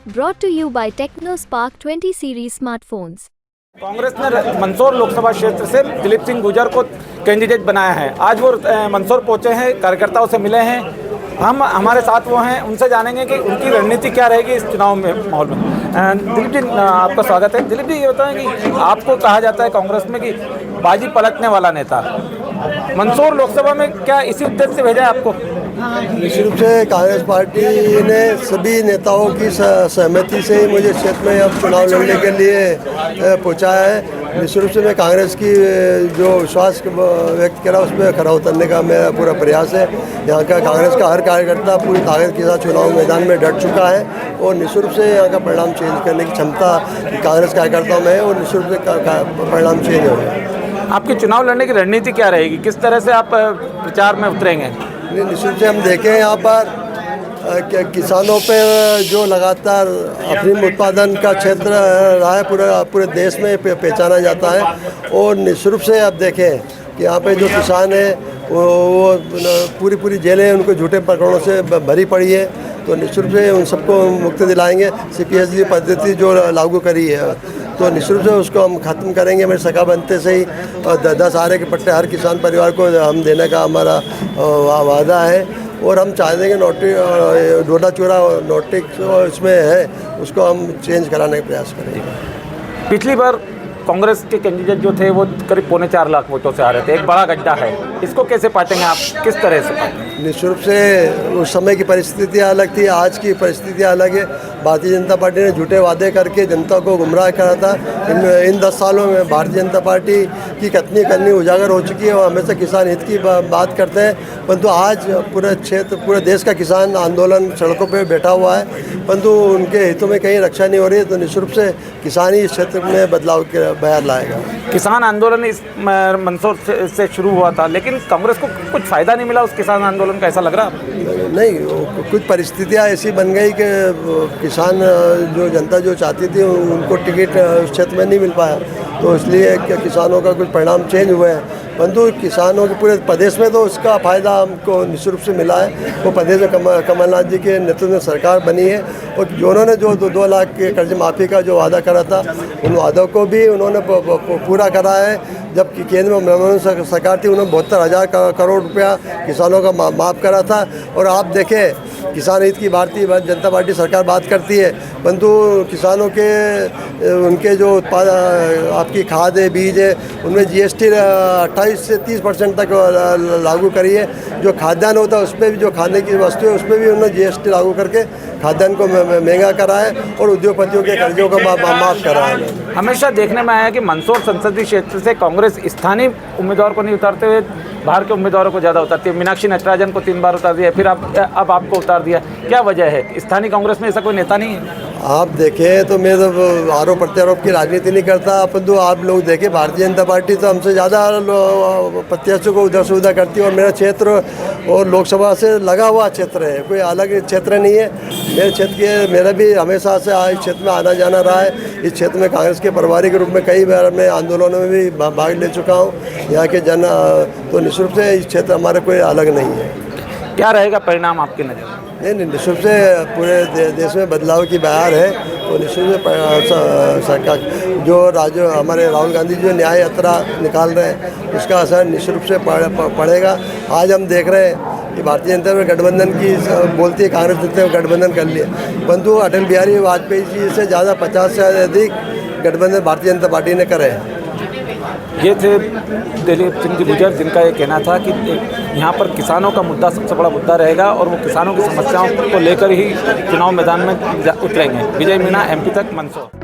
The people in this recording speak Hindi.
Brought to you by TechnoSpark 20 series smartphones. Congress ने मंदसौर लोकसभा क्षेत्र से दिलीप सिंह गुर्जर को कैंडिडेट बनाया है। आज वो मंदसौर पहुंचे हैं, कार्यकर्ताओं से मिले हैं। हम हमारे साथ वो हैं, उनसे जानेंगे कि उनकी रणनीति क्या रहेगी इस चुनाव में माहौल में। दिलीप जी, आपका स्वागत है। दिलीप जी, ये बताएं कि आपको कहा जाता है कांग्रेस में कि बाजी पलटने वाला नेता, मंदसौर लोकसभा में क्या इसी उद्देश्य से भेजा है आपको? निश्चित रूप से कांग्रेस पार्टी ने सभी नेताओं की सहमति से ही मुझे क्षेत्र में अब चुनाव लड़ने के लिए पहुंचाया है। निश्चित रूप से मैं कांग्रेस की जो विश्वास व्यक्त करा उस पर खरा उतरने का मेरा पूरा प्रयास है। यहाँ का कांग्रेस का हर कार्यकर्ता पूरी ताकत के साथ चुनाव मैदान में डट चुका है और निश्चित रूप से यहाँ का परिणाम चेंज करने की क्षमता कांग्रेस कार्यकर्ताओं में है और निश्चित रूप से परिणाम चेंज होगा। आपकी चुनाव लड़ने की रणनीति क्या रहेगी? किस तरह से आप प्रचार में उतरेंगे? निश्चित से हम देखें यहाँ पर किसानों पे जो लगातार अफीम उत्पादन का क्षेत्र रहा है पूरे देश में पहचाना जाता है और निश्चित रूप से आप देखें कि यहाँ पे जो किसान है वो पूरी जेलें उनको झूठे प्रकरणों से भरी पड़ी है। तो निश्चित रूप से उन सबको मुक्ति दिलाएंगे। CPSD पद्धति जो लागू करी है तो निश्चित रूप से उसको हम ख़त्म करेंगे। मेरे सका बनते से ही 10 आरे के पट्टे हर किसान परिवार को हम देने का हमारा वादा है और हम चाहते हैं कि डोडा चूरा नोटिक इसमें है उसको हम चेंज कराने का प्रयास करेंगे। पिछली बार कांग्रेस के कैंडिडेट जो थे वो करीब 4.25 लाख वोटों से आ रहे थे। एक बड़ा गड्ढा है, इसको कैसे पाटेंगे आप? किस तरह से पाटेंगे? निश्चित रूप से उस समय की परिस्थितियाँ अलग थी, आज की परिस्थितियाँ अलग है। भारतीय जनता पार्टी ने झूठे वादे करके जनता को गुमराह करा था। इन 10 सालों में भारतीय जनता पार्टी की कितनी करनी उजागर हो चुकी है। वो हमेशा किसान हित की बात करते हैं, परंतु आज पूरे देश का किसान आंदोलन सड़कों पर बैठा हुआ है, परंतु उनके हितों में कहीं रक्षा नहीं हो रही है। तो निश्चित रूप से किसान ही इस क्षेत्र में बदलाव के बयार लाएगा। किसान आंदोलन इस मंदसौर से शुरू हुआ था, लेकिन कांग्रेस को कुछ फायदा नहीं मिला उस किसान आंदोलन का, ऐसा लग रहा है? नहीं, कुछ परिस्थितियाँ ऐसी बन गई कि किसान जो जनता जो चाहती थी उनको टिकट उस क्षेत्र में नहीं मिल पाया, तो इसलिए किसानों का कुछ परिणाम चेंज हुए हैं। परंतु किसानों के पूरे प्रदेश में तो उसका फ़ायदा हमको निश्चित रूप से मिला है। वो प्रदेश में कमलनाथ जी के नेतृत्व में सरकार बनी है और जो उन्होंने जो 2 लाख के कर्ज माफ़ी का जो वादा करा था उन वादों को भी उन्होंने पूरा करा है। जबकि केंद्र में मनमोहन सरकार थी, उन्होंने 72,000 करोड़ रुपया किसानों का माफ़ करा था। और आप देखें किसान हित की भारतीय जनता पार्टी सरकार बात करती है, परंतु किसानों के उनके जो उत्पाद आपकी खाद है, बीज है, उनमें GST 28 से 30% तक लागू करी है। जो खाद्यान्न होता है उस पर भी, जो खाने की वस्तु है उस पर भी उन्होंने GST लागू करके खाद्यान्न को महंगा करा है और उद्योगपतियों के कर्जों को माफ़ करा है। हमेशा देखने में आया कि मंदसौर संसदीय क्षेत्र से कांग्रेस स्थानीय उम्मीदवार को नहीं उतारते हुए बाहर के उम्मीदवारों को ज़्यादा उतारती है। मीनाक्षी नटराजन को 3 बार उतार दिया, फिर अब आपको उतार दिया। क्या वजह है? स्थानीय कांग्रेस में ऐसा कोई नेता नहीं है? आप देखें तो मैं तो आरोप प्रत्यारोप की राजनीति नहीं करता, परंतु आप लोग देखें भारतीय जनता पार्टी तो हमसे ज़्यादा प्रत्याशियों को उधर से उधर करती है और मेरा क्षेत्र और लोकसभा से लगा हुआ क्षेत्र है, कोई अलग क्षेत्र नहीं है। मेरे क्षेत्र के मेरा भी हमेशा से इस क्षेत्र में आना जाना रहा है। इस क्षेत्र में कांग्रेस के प्रभारी के रूप में कई बार मैं आंदोलनों में भी भाग ले चुका हूँ। यहाँ के तो निश्चित रूप से इस क्षेत्र हमारे कोई अलग नहीं है। क्या रहेगा परिणाम आपकी नज़र में? नहीं, निश्चित रूप से पूरे देश में बदलाव की बहार है। तो निश्चित रूप से सरकार जो हमारे राहुल गांधी जो न्याय यात्रा निकाल रहे हैं उसका असर निश्चित रूप से पड़ेगा। आज हम देख रहे हैं कि भारतीय जनता में गठबंधन की बोलती है, कांग्रेस ने गठबंधन कर लिया, परंतु अटल बिहारी वाजपेयी जी से ज़्यादा 50 से अधिक गठबंधन भारतीय जनता पार्टी ने करे हैं। ये थे दिलीप सिंह जी गुर्जर, जिनका ये कहना था कि यहाँ पर किसानों का मुद्दा सबसे बड़ा मुद्दा रहेगा और वो किसानों की समस्याओं को लेकर ही चुनाव मैदान में उतरेंगे। विजय मीणा, MP तक, मंदसौर।